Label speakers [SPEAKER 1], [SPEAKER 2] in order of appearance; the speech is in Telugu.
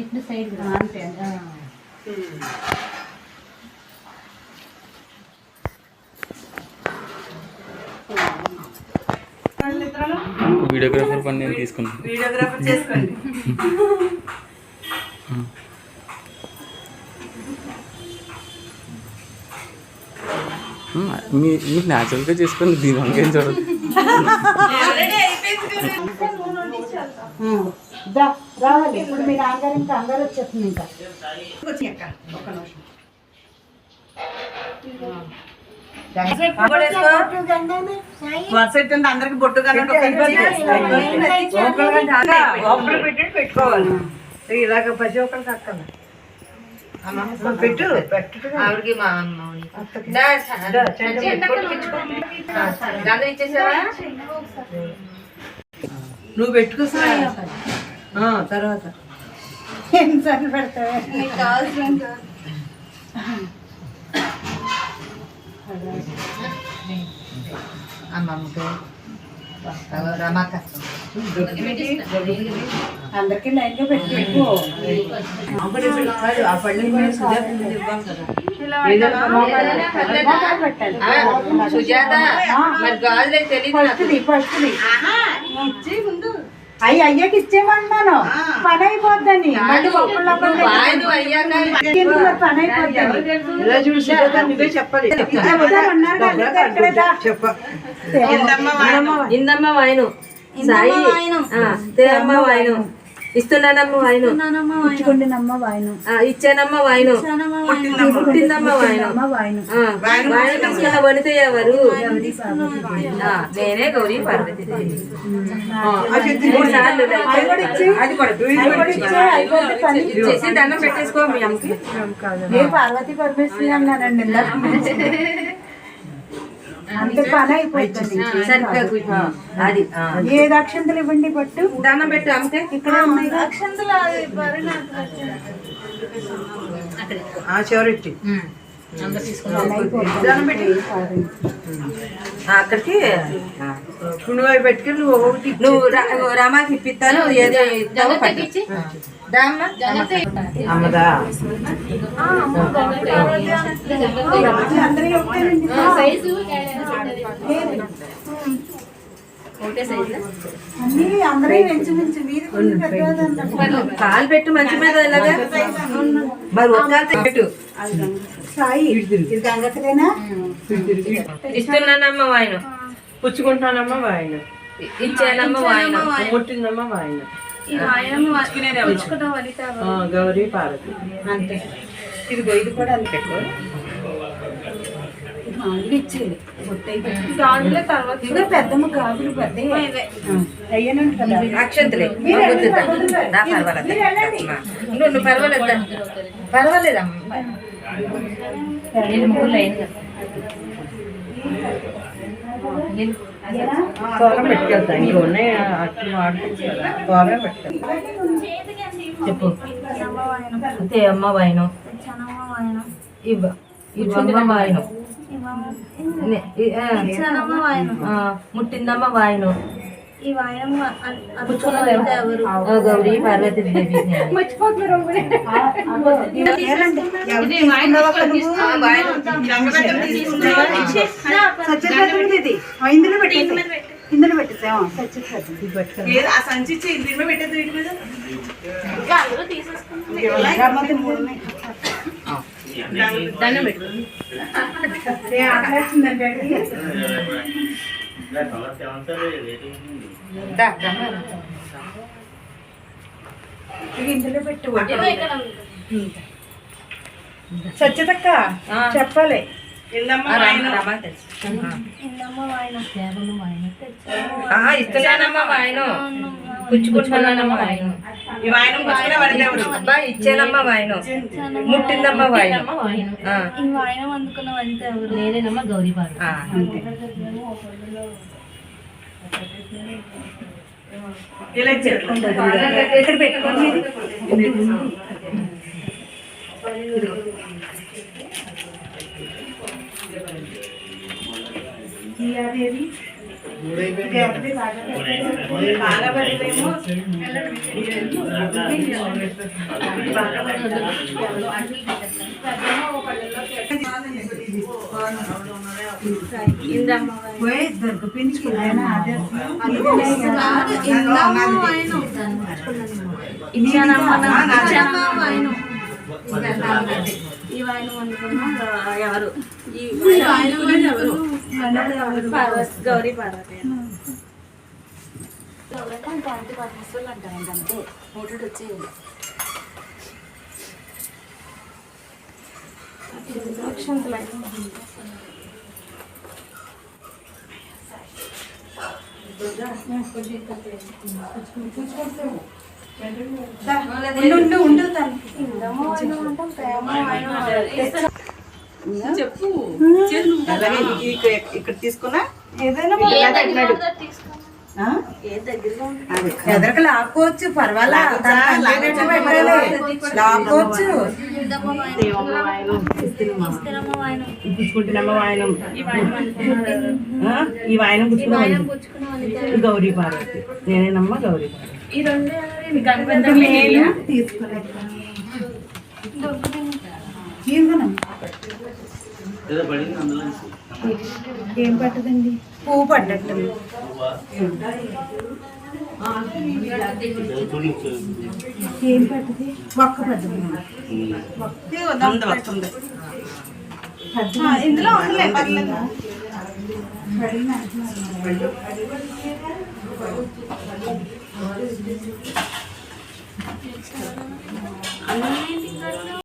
[SPEAKER 1] ఇటు సైడ్ అంతే.
[SPEAKER 2] వీడియోగ్రాఫర్ పని నేను తీసుకున్నాను.
[SPEAKER 3] వీడియోగ్రాఫర్ చేసుకోండి.
[SPEAKER 2] మీరు న్యాచురల్గా చేసుకోండి, దీని వంకేం చూడదు.
[SPEAKER 1] రావాలి ఇప్పుడు మీ నాన్నగారు ఇంకా అందరూ వచ్చేస్తుంది. ఇంకా ఒక నిమిషం
[SPEAKER 3] వరుస అందరికి బొట్టు పెట్టుకోవాలి. ఇలాగ ప్రతి ఒక్కరికి అక్కల పెట్టు ఆవిడకి మా నువ్వు పెట్టుకోసా తర్వాత
[SPEAKER 1] ఎన్నిసార్లు పెడతావే నీకు కావాల్సిన
[SPEAKER 3] అమ్మమ్మకి
[SPEAKER 1] అందరికి లైన్ గా పెట్టుకో.
[SPEAKER 3] ఆ పళ్ళు సుజాత మరి గాజులే తెలియదు.
[SPEAKER 1] అయ్యి అయ్యాకి ఇచ్చేయమన్నాను, పని అయిపోద్దని. పని అయిపోద్ది
[SPEAKER 3] చెప్పాలి.
[SPEAKER 4] ఇందమ్మ వాయను సాయి తేమ్మ వాయను ఇస్తున్నానమ్మ వాయను
[SPEAKER 1] ఇచ్చుకుంటున్నమ్మ వాయను
[SPEAKER 4] ఇచ్చానమ్మ వాయను పుట్టిందమ్మ వాయను వాయను తీసుకున్న వనిత ఎవరు? నేనే గౌరీ పార్వతి. 3 సార్లు చేసి దండం పెట్టేసుకో మీ అమ్మకి.
[SPEAKER 1] పార్వతి పరమేశ్వరి అన్నానండి. అంత పని అయిపోతుంది.
[SPEAKER 4] అది
[SPEAKER 1] ఏది అక్షంతలు ఇవ్వండి, పట్టు
[SPEAKER 4] దండం పెట్టు అమ్మకి.
[SPEAKER 1] ఇక్కడ అక్షంతలు
[SPEAKER 3] చివరెట్టి
[SPEAKER 4] అక్కడికి
[SPEAKER 3] నువ్వు పెట్టుకుని
[SPEAKER 4] నువ్వు రామాకి ఇప్పిస్తాను. ఏదో
[SPEAKER 3] అమ్మదా
[SPEAKER 4] కాలు పెట్టు మంచి మీద ఇలాగా మరి ఒక్క పెట్టు. ఇస్తున్నానమ్మ వాయన,
[SPEAKER 3] పుచ్చుకుంటున్నానమ్మ వాయన,
[SPEAKER 4] ఇచ్చానమ్మ వాయన,
[SPEAKER 3] ముట్టిందమ్మ వాయన, గౌరీ పార్వతి.
[SPEAKER 1] అంతే. ఇదిగో ఇది కూడా అని పెట్టుకో. ఇచ్చేది ఇంకా పెద్దమ్మ గాజులు పెద్ద అయ్యానండి కదా.
[SPEAKER 4] అక్షంతలే పర్వాలేదు పర్వాలేదమ్మా.
[SPEAKER 3] తోరం పెట్టుకెళ్తా. ఇంక ఉన్నాయి అట్లు వాడుకుంటా. తోరం పెట్టుకెళ్తా.
[SPEAKER 4] చెప్పు. అమ్మ వాయను ఇవ్వమ్మ వాయను ముట్టిందమ్మ వాయను గౌరీ పార్వతి దేవి.
[SPEAKER 1] ఇందులో పెట్టేసా
[SPEAKER 3] సంచి పెట్టేది వీటి మీద
[SPEAKER 4] దండం పెట్టు.
[SPEAKER 1] ఇందులో పెట్టు. సత్యతక్క చెప్పాలి.
[SPEAKER 4] ఇస్తున్నానమ్మ వాయను, పుచ్చుకుంటున్నానమ్మ వాయను, అబ్బా ఇచ్చానమ్మ వాయను, ముట్టిందమ్మ వాయను.
[SPEAKER 1] అందుకున్న వనిత ఎవరు?
[SPEAKER 4] నేనేనమ్మ గౌరీ పార్వతి.
[SPEAKER 1] ఇక్కడ పెట్టుకోండి. పోయి దొరికిపించుకున్నాను అదే
[SPEAKER 5] ఈ వాయిన వండుకున్నా ఎవరు గౌరీ పార్వతి
[SPEAKER 1] అంటారంటే మూడు వచ్చేది
[SPEAKER 5] చెప్పు
[SPEAKER 3] ఇక్కడ తీసుకున్నా
[SPEAKER 1] ఏదైనా
[SPEAKER 3] ఎదరికి లాక్కోవచ్చు పర్వాలేదు లాక్కోవచ్చు పుచ్చుకుంటున్నమ్మ వాయనం ఈ వాయనం పుచ్చుకున్నాం గౌరీ పార్వతి నేనేనమ్మ గౌరీ పార్వతి
[SPEAKER 5] ఈ రెండు గణపతి
[SPEAKER 1] ఏం పట్టదండి
[SPEAKER 3] పువ్వు పడ్డట్టు
[SPEAKER 1] ఏం పట్టది ఒక్క పట్టది
[SPEAKER 3] వస్తుంది
[SPEAKER 1] ఇందులో ఉండలే పర్లేదు
[SPEAKER 5] అన్నీ